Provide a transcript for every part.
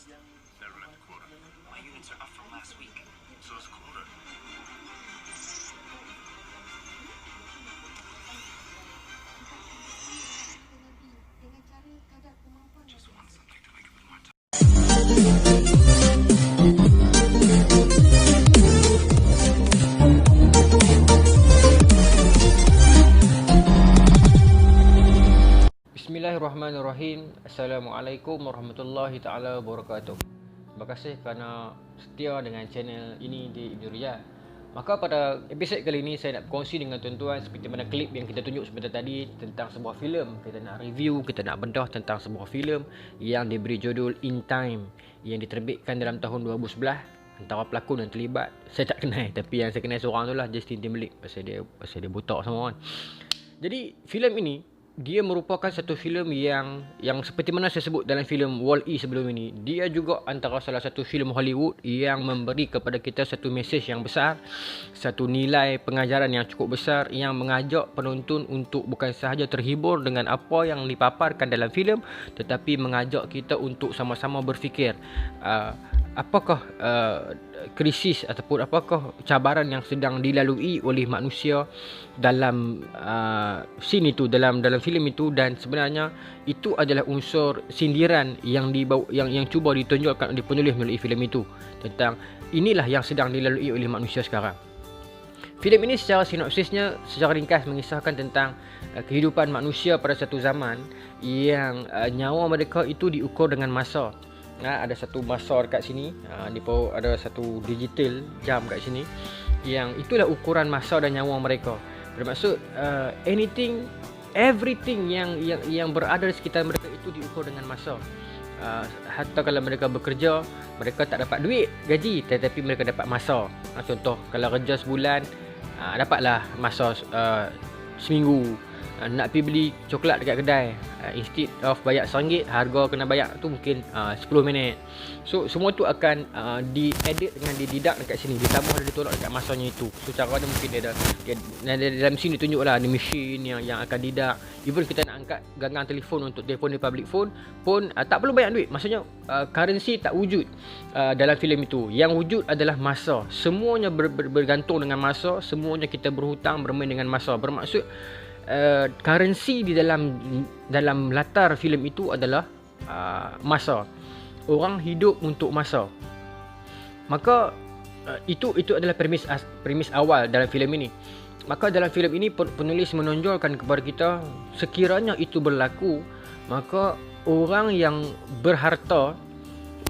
Never left quota. My units are up from last week. So it's quota. Just want something to wake up in more time. Bismillahirrahmanirrahim. Assalamualaikum warahmatullahi taala wabarakatuh. Terima kasih kerana setia dengan channel ini di Ibnu Rijal. Maka pada episod kali ini saya nak berkongsi dengan tuan-tuan seperti mana klip yang kita tunjuk sebentar tadi tentang sebuah filem. Kita nak review, kita nak bedah tentang sebuah filem yang diberi judul In Time yang diterbitkan dalam tahun 2011. Antara pelakon yang terlibat saya tak kenal, tapi yang saya kenal seorang tu lah, Justin Timberlake. Pasal dia botak semua kan. Jadi filem ini dia merupakan satu filem yang seperti mana saya sebut dalam filem Wall-E sebelum ini, dia juga antara salah satu filem Hollywood yang memberi kepada kita satu mesej yang besar, satu nilai pengajaran yang cukup besar, yang mengajak penonton untuk bukan sahaja terhibur dengan apa yang dipaparkan dalam filem, tetapi mengajak kita untuk sama-sama berfikir apakah krisis ataupun apakah cabaran yang sedang dilalui oleh manusia dalam scene itu, dalam filem itu, dan sebenarnya itu adalah unsur sindiran yang cuba ditonjolkan oleh penulis melalui filem itu, tentang inilah yang sedang dilalui oleh manusia sekarang. Filem ini secara sinopsisnya secara ringkas mengisahkan tentang kehidupan manusia pada satu zaman yang nyawa mereka itu diukur dengan masa. Ada satu masa dekat sini, ada satu digital jam kat sini, yang itulah ukuran masa dan nyawa mereka. Bermaksud everything yang berada di sekitar mereka itu diukur dengan masa. Hatta kalau mereka bekerja, mereka tak dapat duit gaji, tetapi mereka dapat masa. Contoh, kalau kerja sebulan, dapatlah masa seminggu. Nak pergi beli coklat dekat kedai, instead of bayar RM1, harga kena bayar tu mungkin 10 minit. So semua tu akan diedit dengan dididak dekat sini, ditambah dan ditolak dekat masanya itu. So cara dia mungkin dia dalam sini tunjuklah ada mesin yang akan didak. Even kita nak angkat ganggang telefon untuk telefon di public phone pun tak perlu bayar duit. Maksudnya currency tak wujud dalam filem itu. Yang wujud adalah masa. Semuanya bergantung dengan masa, semuanya kita berhutang bermain dengan masa. Bermaksud currency di dalam latar filem itu adalah masa. Orang hidup untuk masa. Maka itu adalah premis awal dalam filem ini. Maka dalam filem ini penulis menonjolkan kepada kita, sekiranya itu berlaku, maka orang yang berharta,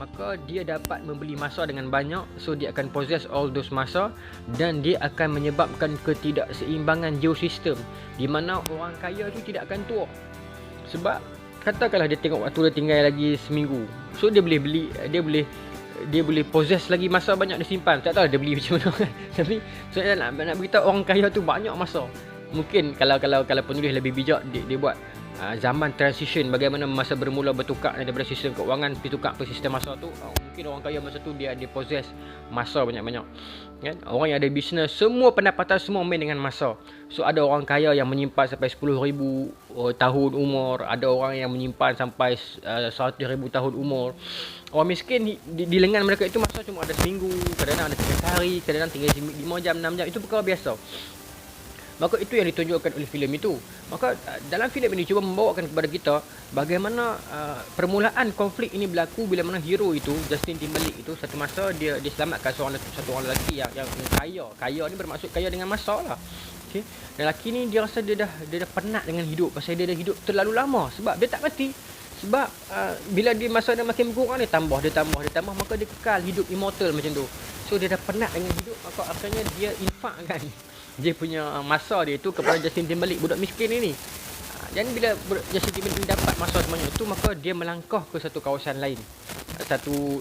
maka dia dapat membeli masa dengan banyak. So dia akan possess all those masa, dan dia akan menyebabkan ketidakseimbangan geosistem, di mana orang kaya tu tidak akan tua. Sebab katakanlah dia tengok waktu dia tinggal lagi seminggu, so dia boleh beli, dia boleh possess lagi masa banyak, dia simpan. Tak tahu dia beli macam mana kan. Tapi saya nak beritahu orang kaya tu banyak masa. Mungkin kalau penulis lebih bijak, dia buat zaman transition, bagaimana masa bermula bertukar daripada sistem keuangan bertukar ke sistem masa tu. Mungkin orang kaya masa tu dia possess masa banyak-banyak kan. Orang yang ada bisnes, semua pendapatan semua main dengan masa. So ada orang kaya yang menyimpan sampai 10,000 tahun umur, ada orang yang menyimpan sampai 100,000 tahun umur. Orang miskin di lengan mereka itu masa cuma ada seminggu, kadang-kadang ada 3 hari, kadang-kadang tinggal 5 jam, 6 jam. Itu perkara biasa. Maka itu yang ditunjukkan oleh filem itu. Maka dalam filem ini cuba membawakan kepada kita bagaimana permulaan konflik ini berlaku bila mana hero itu, Justin Timberlake itu, satu masa dia selamatkan satu orang lelaki yang kaya. Kaya ni bermaksud kaya dengan masa lah. Okay. Dan lelaki ni dia rasa dia dah penat dengan hidup, pasal dia dah hidup terlalu lama. Sebab dia tak mati. Sebab bila dia masa dia makin berkurang, dia tambah, maka dia kekal hidup immortal macam tu. So dia dah penat dengan hidup, maka akhirnya dia infakkan dia punya masa dia itu kepada Justin Timberlake, budak miskin ini. Dan bila Justin Timberlake dapat masa sebanyak itu, maka dia melangkah ke satu kawasan lain,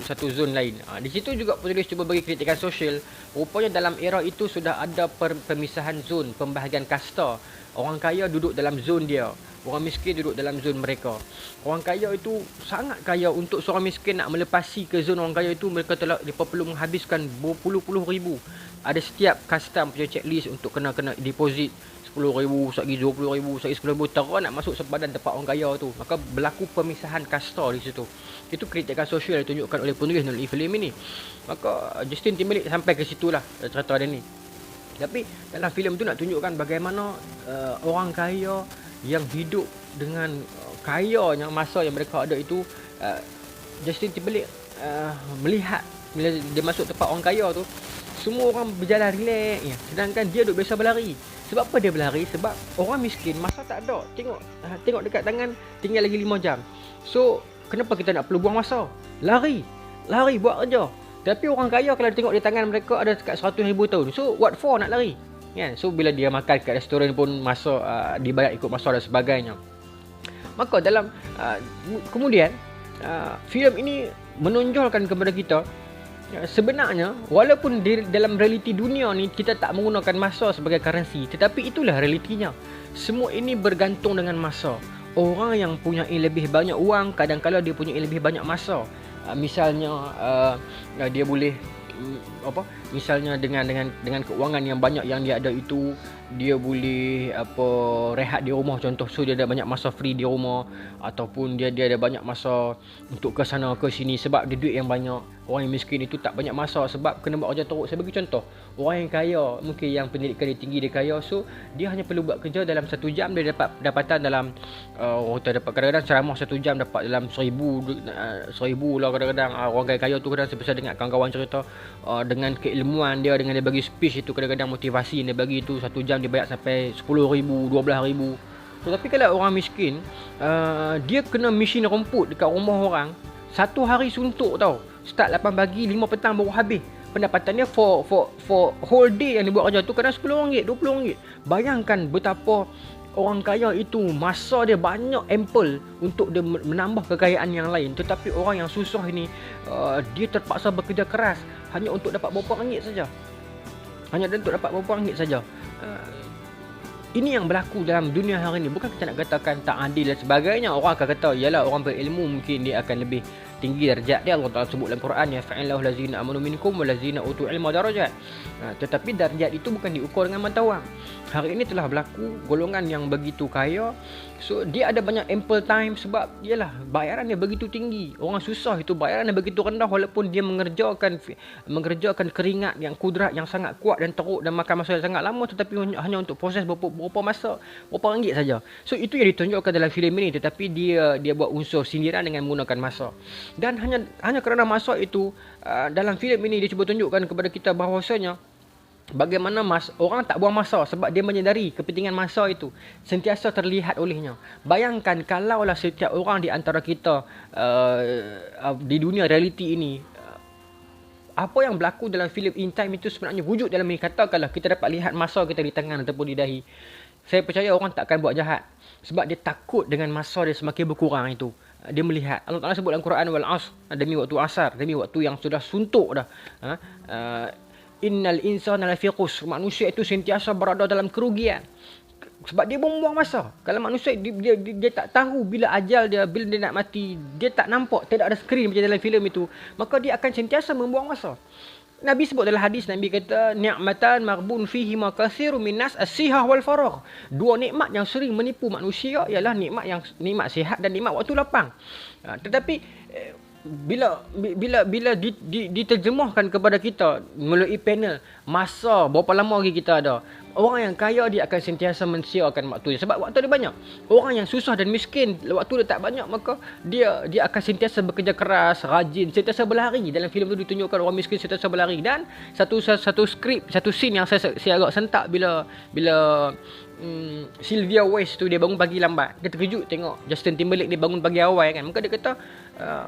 satu zon lain. Di situ juga penulis cuba bagi kritikan sosial. Rupanya dalam era itu sudah ada pemisahan zon, pembahagian kasta. Orang kaya duduk dalam zon dia, orang miskin duduk dalam zon mereka. Orang kaya itu sangat kaya. Untuk seorang miskin nak melepasi ke zon orang kaya itu, mereka perlu menghabiskan berpuluh-puluh ribu. Ada setiap kasta punya checklist untuk kena deposit 10,000, sat lagi 20,000, sat lagi 10,000, terus nak masuk sempadan tempat orang kaya tu. Maka berlaku pemisahan kasta di situ. Itu kritikan sosial yang ditunjukkan oleh penulis melalui filem ini. Maka Justin Timberlake sampai ke situlah cerita dia ni. Tapi dalam filem tu nak tunjukkan bagaimana orang kaya yang hidup dengan kayanya masa yang mereka ada itu. Justin Timberlake melihat bila dia masuk tempat orang kaya tu, semua orang berjalan relax ya. Sedangkan dia duk biasa berlari. Sebab apa dia berlari? Sebab orang miskin masa tak ada. Tengok dekat tangan tinggal lagi 5 jam. So kenapa kita nak perlu buang masa? Lari buat kerja. Tapi orang kaya kalau tengok di tangan mereka ada dekat 100,000 tahun. So what for nak lari? Kan? So bila dia makan kat restoran pun masa dibayar ikut masa dan sebagainya. Maka dalam kemudian filem ini menonjolkan kepada kita sebenarnya walaupun dalam realiti dunia ni kita tak menggunakan masa sebagai currency, tetapi itulah realitinya. Semua ini bergantung dengan masa. Orang yang punya lebih banyak wang kadang-kala dia punya lebih banyak masa. Misalnya dia boleh misalnya dengan keuangan yang banyak yang dia ada itu, dia boleh rehat di rumah contoh. So dia ada banyak masa free di rumah, ataupun dia ada banyak masa untuk ke sana ke sini sebab dia duit yang banyak. Orang yang miskin itu tak banyak masa sebab kena buat kerja teruk. Saya bagi contoh, orang yang kaya mungkin yang pendidikan dia tinggi, dia kaya, so dia hanya perlu buat kerja dalam 1 jam dia dapat pendapatan dalam kita dapat kadang-kadang ceramah 1 jam dapat dalam 1,000 lah kadang-kadang. Orang kaya tu kadang sebesar dengan kawan-kawan cerita dengan keilmuan dia, dengan dia bagi speech itu kadang-kadang motivasi yang dia bagi itu 1 jam dibayar sampai 10,000, 12,000. Tetapi kalau orang miskin, dia kena mesin rumput dekat rumah orang 1 hari suntuk tau. Start 8 pagi, 5 petang baru habis. Pendapatan dia for whole day yang dia buat kerja tu kadang RM10, RM20. Bayangkan betapa orang kaya itu masa dia banyak ample untuk dia menambah kekayaan yang lain. Tetapi orang yang susah ini, dia terpaksa bekerja keras hanya untuk dapat beberapa ringgit saja. Ini yang berlaku dalam dunia hari ini. Bukan kita nak katakan tak adil dan sebagainya. Orang akan kata, yalah orang berilmu mungkin dia akan lebih tinggi darjat dia. Allah Ta'ala sebut dalam Quran, ya fa'illahu lazina amanu minkum wa lazina utu ilma darajat. Tetapi darjat itu bukan diukur dengan mata wang. Hari ini telah berlaku golongan yang begitu kaya, so dia ada banyak ample time sebab yalah bayaran dia begitu tinggi. Orang susah itu bayaran dia begitu rendah walaupun dia mengerjakan keringat yang kudrat yang sangat kuat dan teruk dan makan masa yang sangat lama, tetapi hanya untuk proses berapa masa, berapa ringgit saja. So itu yang ditunjukkan dalam filem ini, tetapi dia buat unsur sindiran dengan menggunakan masa. Dan hanya kerana masa itu, dalam filem ini dia cuba tunjukkan kepada kita bahawasanya bagaimana orang tak buang masa sebab dia menyedari kepentingan masa itu sentiasa terlihat olehnya. Bayangkan kalaulah setiap orang di antara kita di dunia realiti ini, apa yang berlaku dalam filem In Time itu sebenarnya wujud dalam ini. Katakanlah kita dapat lihat masa kita di tangan ataupun di dahi. Saya percaya orang tak akan buat jahat sebab dia takut dengan masa dia semakin berkurang itu. Dia melihat Allah Ta'ala sebut dalam Quran, wal asr, demi waktu asar, demi waktu yang sudah suntuk dah. Innal insana lafi khusr, manusia itu sentiasa berada dalam kerugian sebab dia buang masa. Kalau manusia dia tak tahu bila ajal dia, bila dia nak mati, dia tak nampak, tidak ada skrin macam dalam filem itu, maka dia akan sentiasa membuang masa. Nabi sebut dalam hadis, Nabi kata ni'matan maghbun fihi ma katsirun minnas as-sihah wal faragh. 2 nikmat yang sering menipu manusia ialah nikmat sihat dan nikmat waktu lapang. Tetapi bila diterjemahkan kepada kita melalui panel masa berapa lama lagi kita ada, orang yang kaya dia akan sentiasa mensiakan waktu dia sebab waktu dia banyak. Orang yang susah dan miskin waktu dia tak banyak, maka dia akan sentiasa bekerja keras, rajin, sentiasa berlari. Dalam filem tu ditunjukkan orang miskin sentiasa berlari. Dan satu skrip, satu scene yang saya agak sentak bila Sylvia West tu dia bangun pagi lambat. Dia terkejut tengok Justin Timberlake dia bangun pagi awal kan. Maka dia kata,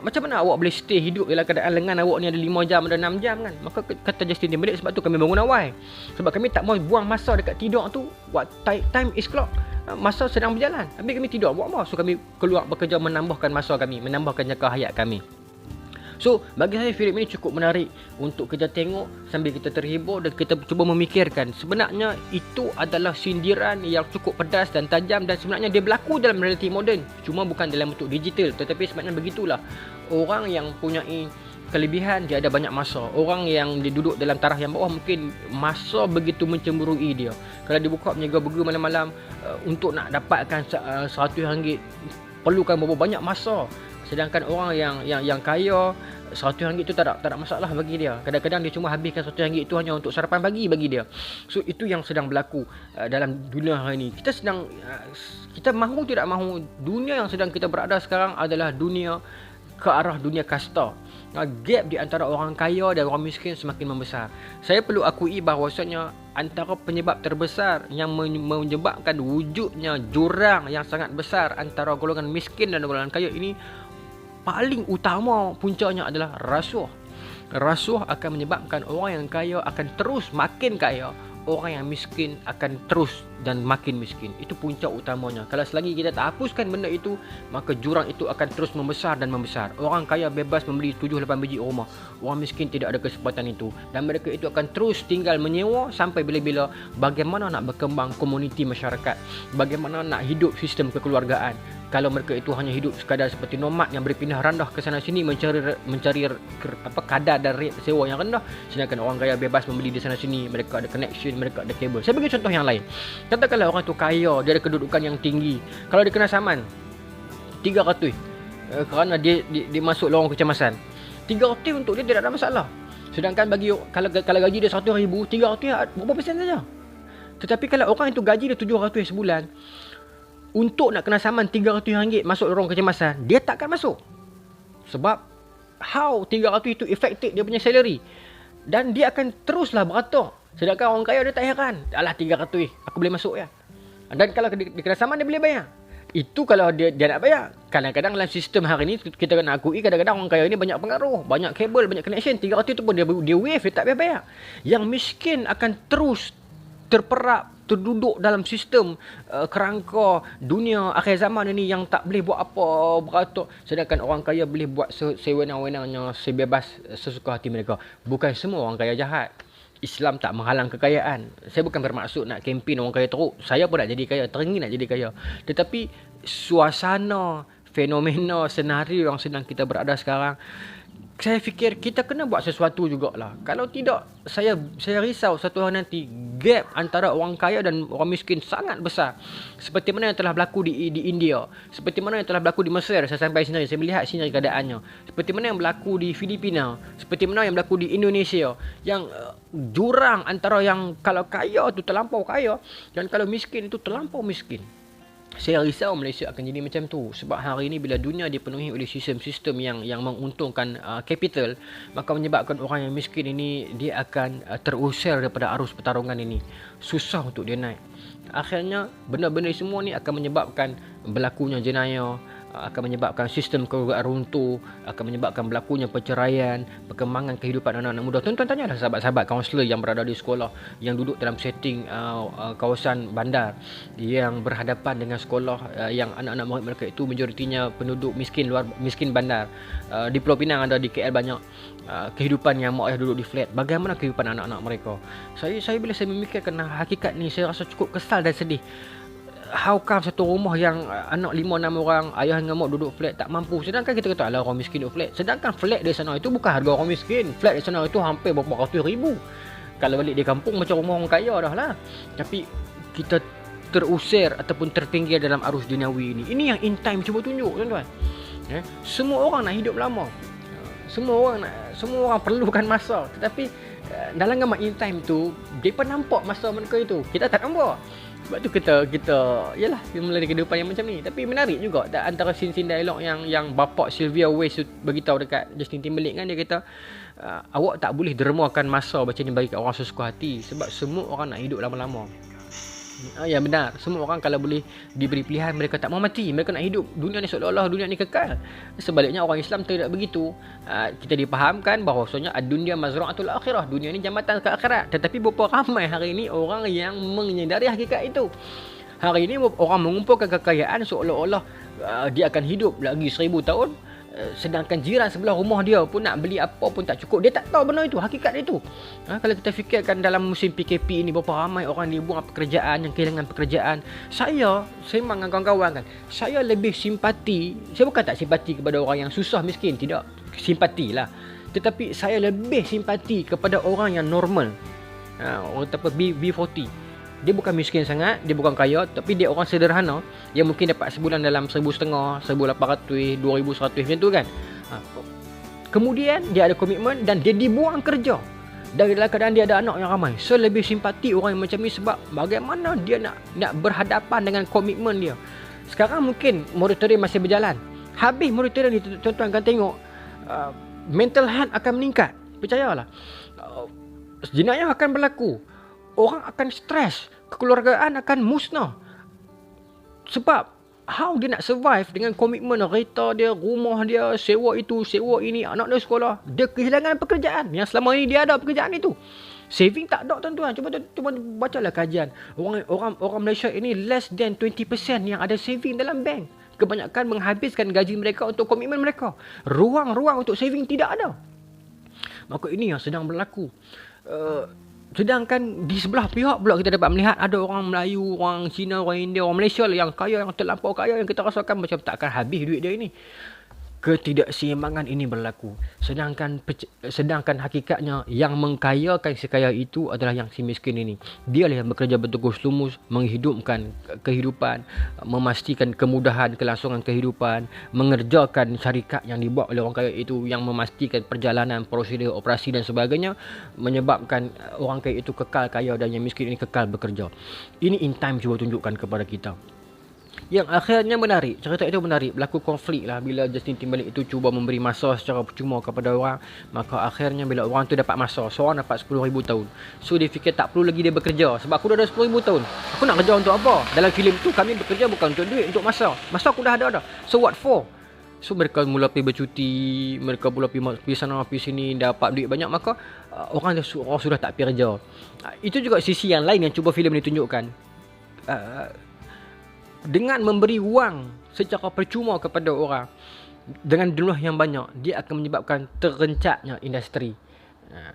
macam mana awak boleh stay hidup dalam keadaan lengan awak ni ada 5 jam, ada 6 jam kan. Maka kata Justin Timberlake, sebab tu kami bangun awal. Sebab kami tak mau buang masa dekat tidur tu. Time is clock. Masa sedang berjalan. Habis kami tidur buat apa? So kami keluar bekerja menambahkan masa kami, menambahkan jangka hayat kami. So, bagi saya filem ini cukup menarik untuk kita tengok sambil kita terhibur dan kita cuba memikirkan. Sebenarnya itu adalah sindiran yang cukup pedas dan tajam dan sebenarnya dia berlaku dalam realiti moden. Cuma bukan dalam bentuk digital, tetapi sebenarnya begitulah. Orang yang punya kelebihan, dia ada banyak masa. Orang yang dia duduk dalam taraf yang bawah mungkin masa begitu mencemburui dia. Kalau dia buka berniaga burger malam-malam, untuk nak dapatkan RM100 perlukan berapa banyak masa. Sedangkan orang yang kaya, RM100 tu tak ada masalah bagi dia. Kadang-kadang dia cuma habiskan RM100 itu hanya untuk sarapan pagi bagi dia. So itu yang sedang berlaku dalam dunia hari ini. Kita mahu tidak mahu, dunia yang sedang kita berada sekarang adalah dunia ke arah dunia kasta. Gap di antara orang kaya dan orang miskin semakin membesar. Saya perlu akui bahawasanya antara penyebab terbesar yang menyebabkan wujudnya jurang yang sangat besar antara golongan miskin dan golongan kaya ini, paling utama puncanya adalah rasuah. Rasuah akan menyebabkan orang yang kaya akan terus makin kaya, orang yang miskin akan terus dan makin miskin. Itu puncak utamanya. Kalau selagi kita tak hapuskan benda itu, maka jurang itu akan terus membesar dan membesar. Orang kaya bebas membeli 7-8 biji rumah, orang miskin tidak ada kesempatan itu, dan mereka itu akan terus tinggal menyewa sampai bila-bila. Bagaimana nak berkembang komuniti masyarakat, bagaimana nak hidup sistem kekeluargaan kalau mereka itu hanya hidup sekadar seperti nomad yang berpindah randah ke sana sini mencari kadar dan rate sewa yang rendah, sedangkan orang kaya bebas membeli di sana sini, mereka ada connection, mereka ada kabel. Saya bagi contoh yang lain. Katakanlah orang tu kaya, dia ada kedudukan yang tinggi, kalau dia kena saman 300 kerana dia masuk lorong kecemasan, 300 untuk dia tidak ada masalah. Sedangkan bagi kalau gaji dia 100,000, 300 berapa persen saja. Tetapi kalau orang itu gaji dia 700 sebulan, untuk nak kena saman RM300 masuk lorong kecemasan, dia takkan masuk. Sebab how 300 itu affected dia punya salary, dan dia akan teruslah beratur. Sedangkan orang kaya dia tak heran, alah 300 aku boleh masuk ya. Dan kalau dia kena saman, dia boleh bayar. Itu kalau dia nak bayar. Kadang-kadang dalam sistem hari ni kita kena akui, kadang-kadang orang kaya ni banyak pengaruh, banyak kabel, banyak connection. 300 tu pun dia wave, dia tak bayar. Yang miskin akan terus terperap, terduduk dalam sistem kerangka dunia akhir zaman ini yang tak boleh buat apa, beratur. Sedangkan orang kaya boleh buat sewenang-wenangnya, sebebas sesuka hati mereka. Bukan semua orang kaya jahat. Islam tak menghalang kekayaan. Saya bukan bermaksud nak kempen orang kaya teruk. Saya pun nak jadi kaya, teringin nak jadi kaya. Tetapi suasana, fenomena, senario yang sedang kita berada sekarang, saya fikir kita kena buat sesuatu jugalah. Kalau tidak, saya risau satu hari nanti gap antara orang kaya dan orang miskin sangat besar. Seperti mana yang telah berlaku di India, seperti mana yang telah berlaku di Mesir. Saya sampai sini, saya melihat sini keadaannya. Seperti mana yang berlaku di Filipina, seperti mana yang berlaku di Indonesia, yang jurang antara yang kalau kaya tu terlampau kaya dan kalau miskin itu terlampau miskin. Saya risau Malaysia akan jadi macam tu. Sebab hari ini bila dunia dipenuhi oleh sistem-sistem yang menguntungkan capital, maka menyebabkan orang yang miskin ini dia akan terusir daripada arus pertarungan ini. Susah untuk dia naik. Akhirnya benda-benda semua ni akan menyebabkan berlakunya jenayah, akan menyebabkan sistem keluarga runtuh, akan menyebabkan berlakunya perceraian, perkembangan kehidupan anak-anak muda. Tuan-tuan tanyalah sahabat-sahabat kaunselor yang berada di sekolah, yang duduk dalam setting kawasan bandar, yang berhadapan dengan sekolah yang anak-anak murid mereka itu majoritinya penduduk miskin bandar. Di Pulau Pinang ada, di KL banyak. Kehidupan yang mak ayah duduk di flat, bagaimana kehidupan anak-anak mereka? Saya bila saya memikirkan hakikat ni, saya rasa cukup kesal dan sedih. How come satu rumah yang anak 5-6 orang, ayah dengan mak duduk flat tak mampu, sedangkan kita kata alah orang miskin duduk flat. Sedangkan flat di sana itu bukan harga orang miskin. Flat di sana itu hampir berapa ratus ribu. Kalau balik di kampung macam rumah orang kaya dah lah. Tapi kita terusir ataupun terpinggir dalam arus duniawi ini. Ini yang in time cuba tunjuk, tuan-tuan. Semua orang nak hidup lama. Semua orang perlukan masa. Tetapi dalam gambar in time tu, mereka nampak masa mereka itu. Kita tak nampak. Sebab tu kita yalah, melalui kehidupan yang macam ni. Tapi menarik juga tak, antara scene dialog yang bapak Sylvia West beritahu dekat Justin Timberlake kan, dia kata awak tak boleh dermakan masa macam ni bagi kat orang sesuka hati, sebab semua orang nak hidup lama-lama. Ya benar, semua orang kalau boleh diberi pilihan, mereka tak mau mati, mereka nak hidup dunia ni seolah-olah dunia ni kekal. Sebaliknya orang Islam tidak begitu. Kita dipahamkan bahawasanya ad-dunya mazra'atul akhirah, dunia ni jambatan ke akhirat. Tetapi berapa ramai hari ini orang yang menyedari hakikat itu. Hari ini orang mengumpulkan kekayaan seolah-olah dia akan hidup lagi 1000 tahun. Sedangkan jiran sebelah rumah dia pun nak beli apa pun tak cukup. Dia tak tahu benda itu, hakikat itu. Kalau kita fikirkan dalam musim PKP ini, berapa ramai orang dibuang pekerjaan, yang kehilangan pekerjaan. Saya sembang dengan kawan-kawan kan, saya lebih simpati. Saya bukan tak simpati kepada orang yang susah miskin, tidak, simpati lah. Tetapi saya lebih simpati kepada orang yang normal. Orang kata apa, B40. Dia bukan miskin sangat, dia bukan kaya, tapi dia orang sederhana yang mungkin dapat sebulan dalam 1,500, 1,800, 2,100 macam tu kan. Kemudian dia ada komitmen dan dia dibuang kerja. Dan dalam keadaan dia ada anak yang ramai. So lebih simpati orang yang macam ni sebab bagaimana dia nak berhadapan dengan komitmen dia. Sekarang mungkin moratorium masih berjalan. Habis moratorium ni, tuan-tuan akan tengok mental health akan meningkat. Percayalah. Jenayah akan berlaku. Orang akan stres, kekeluargaan akan musnah. Sebab how dia nak survive dengan komitmen kereta dia, rumah dia, sewa itu, sewa ini, anak dia sekolah. Dia kehilangan pekerjaan yang selama ini dia ada pekerjaan itu. Saving tak ada tuan-tuan. Cuba bacalah kajian. Orang Malaysia ini less than 20% yang ada saving dalam bank. Kebanyakan menghabiskan gaji mereka untuk komitmen mereka. Ruang-ruang untuk saving tidak ada. Maka ini yang sedang berlaku. Sedangkan di sebelah pihak pula kita dapat melihat ada orang Melayu, orang Cina, orang India, orang Malaysia yang kaya, yang terlampau kaya, yang kita rasakan macam takkan habis duit dia ini. Ketidakseimbangan ini berlaku. Sedangkan hakikatnya yang mengkayakan si kaya itu adalah yang si miskin ini. Dialah yang bekerja bertegus lumus menghidupkan kehidupan, memastikan kemudahan kelangsungan kehidupan, mengerjakan syarikat yang dibuat oleh orang kaya itu yang memastikan perjalanan, prosedur, operasi dan sebagainya, menyebabkan orang kaya itu kekal kaya dan yang miskin ini kekal bekerja. Ini in time cuba tunjukkan kepada kita. Yang akhirnya menarik, cerita itu menarik, berlaku konflik lah bila Justin Timberlake itu cuba memberi masa secara percuma kepada orang. Maka akhirnya bila orang tu dapat masa, seorang dapat 10,000 tahun. So dia fikir tak perlu lagi dia bekerja sebab aku dah ada 10,000 tahun. Aku nak kerja untuk apa? Dalam filem tu kami bekerja bukan untuk duit, untuk masa. Masa aku dah ada dah. So what for? So mereka mula pergi bercuti, mereka mula pergi sana pergi sini, dapat duit banyak, maka orang sudah tak pergi kerja. Itu juga sisi yang lain yang cuba filem ni tunjukkan. Dengan memberi wang secara percuma kepada orang dengan jumlah yang banyak, dia akan menyebabkan terencatnya industri.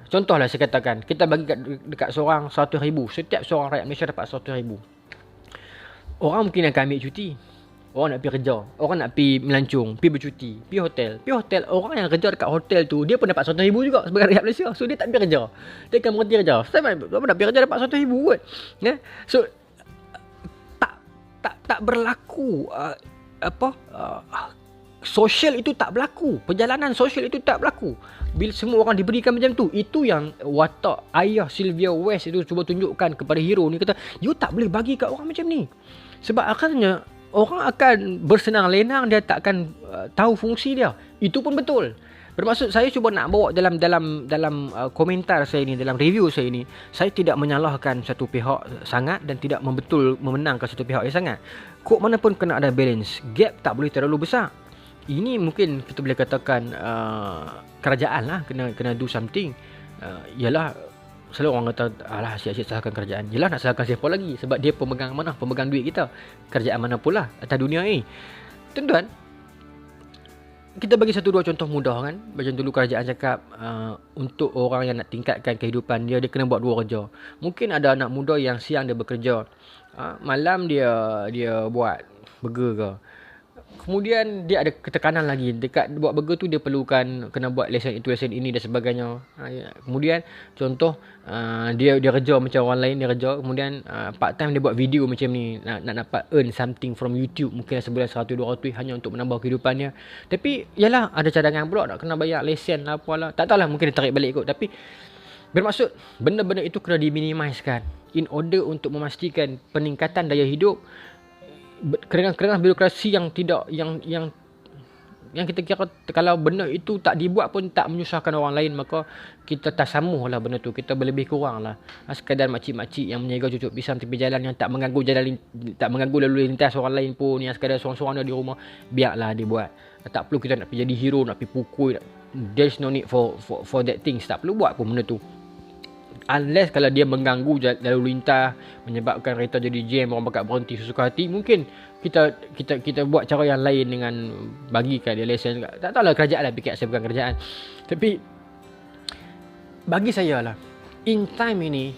Contohlah saya katakan, kita bagi dekat seorang 100,000, setiap seorang rakyat Malaysia dapat 100,000. Orang mungkin akan ambil cuti. Orang nak pergi kerja, orang nak pergi melancong, pergi bercuti, pergi hotel. Orang yang kerja dekat hotel tu, dia pun dapat 100,000 juga sebagai rakyat Malaysia. So dia tak pergi kerja. Dia akan berhenti kerja. Saya nak pergi kerja dapat 100,000 kot. So tak berlaku sosial itu tak berlaku, perjalanan sosial itu tak berlaku bila semua orang diberikan macam tu. Itu yang watak ayah Sylvia West itu cuba tunjukkan kepada hero ni, kata you tak boleh bagi kat orang macam ni sebab akhirnya orang akan bersenang lenang, dia tak akan tahu fungsi dia. Itu pun betul. Bermaksud saya cuba nak bawa dalam komentar saya ni, dalam review saya ni, saya tidak menyalahkan satu pihak sangat dan tidak memenangkan satu pihak yang sangat. Kok mana pun kena ada balance. Gap tak boleh terlalu besar. Ini mungkin kita boleh katakan kerajaan lah kena do something. Yalah, selalu orang kata alah siap-siap salahkan kerajaan. Yalah, nak salahkan siapa lagi? Sebab dia pemegang mana? Pemegang duit kita. Kerajaan mana pula atas dunia ni. Tuan-tuan, kita bagi satu dua contoh mudah kan. Macam dulu kerajaan cakap untuk orang yang nak tingkatkan kehidupan dia kena buat dua kerja. Mungkin ada anak muda yang siang dia bekerja, malam dia buat burger ke. Kemudian dia ada ketekanan lagi. Dekat buat burger tu dia perlukan kena buat lesen itu, lesen ini dan sebagainya. Kemudian contoh dia kerja macam orang lain, dia kerja. Kemudian part time dia buat video macam ni, nak dapat earn something from YouTube. Mungkin sebulan 100-200 hanya untuk menambah kehidupannya. Tapi yalah, ada cadangan pula nak kena bayar lesen lah apalah. Tak tahulah, mungkin dia tarik balik kot. Tapi bermaksud benda-benda itu kena diminimizekan in order untuk memastikan peningkatan daya hidup. Kerana birokrasi yang tidak yang kita kira kalau benda itu tak dibuat pun tak menyusahkan orang lain, maka kita tasamuh lah benda tu, kita lebih kurang lah. Sekadar makcik-makcik yang meniaga cucuk pisang tepi jalan yang tak mengganggu lalu lintas orang lain pun, yang sekadar seorang-seorang dia di rumah, biarlah dia buat. Tak perlu kita nak pergi jadi hero, nak pergi pukul. There's no need for that things. Tak perlu buat pun benda tu. Unless kalau dia mengganggu lalu lintas, menyebabkan kereta jadi jam, orang bakal berhenti sesuka hati, mungkin kita buat cara yang lain dengan bagikan dia lesen. Tak tahulah kerajaan lah, fikir saya bukan kerajaan. Tapi bagi saya lah, in time ini,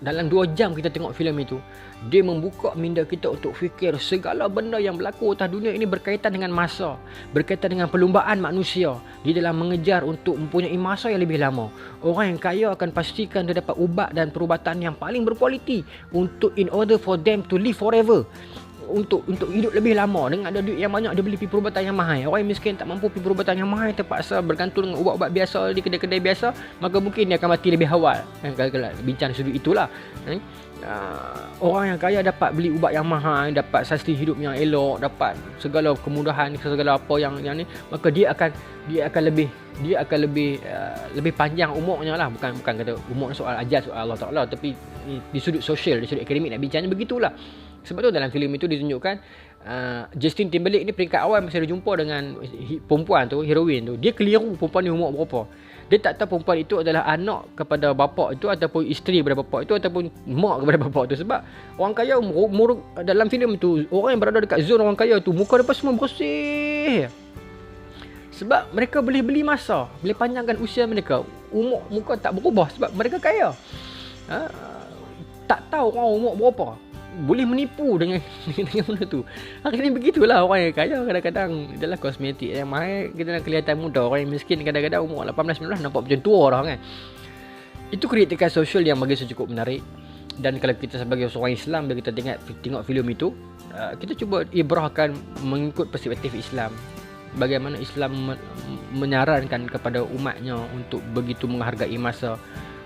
dalam 2 jam kita tengok filem itu, Dia membuka minda kita untuk fikir segala benda yang berlaku atas dunia ini berkaitan dengan masa, berkaitan dengan perlumbaan manusia di dalam mengejar untuk mempunyai masa yang lebih lama. Orang yang kaya akan pastikan dia dapat ubat dan perubatan yang paling berkualiti untuk in order for them to live forever. Untuk hidup lebih lama. Dengan ada duit yang banyak, dia beli pergi perubatan yang mahal. Orang yang miskin tak mampu pergi perubatan yang mahal, terpaksa bergantung dengan ubat-ubat biasa di kedai-kedai biasa, maka mungkin dia akan mati lebih awal. Kalau bincang sudut itulah. Orang yang kaya dapat beli ubat yang mahal, dapat sustain hidup yang elok, dapat segala kemudahan, segala apa yang ni, maka dia akan lebih panjang umurnya lah. Bukan kata umur soal ajal, soal Allah Taala, tapi di sudut sosial, di sudut akademik nak bincangnya begitulah. Sebab tu dalam filem itu ditunjukkan Justin Timberlake ni peringkat awal masa dia jumpa dengan perempuan tu, heroin tu, dia keliru perempuan ni umur berapa. Dia tak tahu perempuan itu adalah anak kepada bapak itu, ataupun isteri kepada bapak itu, ataupun mak kepada bapak itu. Sebab orang kaya dalam filem tu, orang yang berada dekat zon orang kaya tu, muka mereka semua bersih. Sebab mereka boleh beli masa, boleh panjangkan usia mereka. Umur muka tak berubah sebab mereka kaya. Tak tahu orang umur berapa, boleh menipu dengan benda tu. Akhirnya begitulah orang yang kaya kadang-kadang adalah kosmetik yang mahal, kita nak kelihatan muda. Orang yang miskin kadang-kadang umur 18-19 nampak macam tua dah kan. Itu kritikan sosial yang bagi saya cukup menarik. Dan kalau kita sebagai seorang Islam, bila kita tengok filem itu, kita cuba ibrahkan mengikut perspektif Islam. Bagaimana Islam menyarankan kepada umatnya untuk begitu menghargai masa.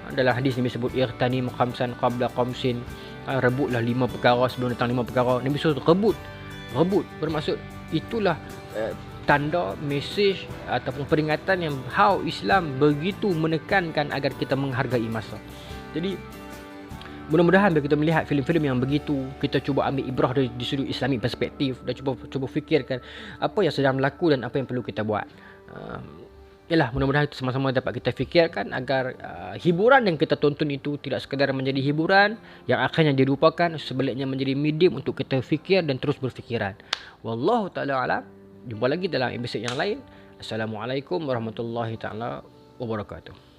Dalam hadis Nabi sebut irtanim khamsan qabla khamsin, rebutlah 5 perkara sebelum datang 5 perkara. Nabi suruh rebut bermaksud itulah tanda, mesej ataupun peringatan yang how Islam begitu menekankan agar kita menghargai masa. Jadi mudah-mudahan bila kita melihat filem-filem yang begitu, kita cuba ambil ibrah dari sudut Islami perspektif dan cuba fikirkan apa yang sedang berlaku dan apa yang perlu kita buat. Yalah, mudah-mudahan itu sama-sama dapat kita fikirkan agar hiburan yang kita tonton itu tidak sekadar menjadi hiburan yang akhirnya dilupakan, sebaliknya menjadi medium untuk kita fikir dan terus berfikiran. Wallahu ta'ala alam. Jumpa lagi dalam episod yang lain. Assalamualaikum warahmatullahi ta'ala wabarakatuh.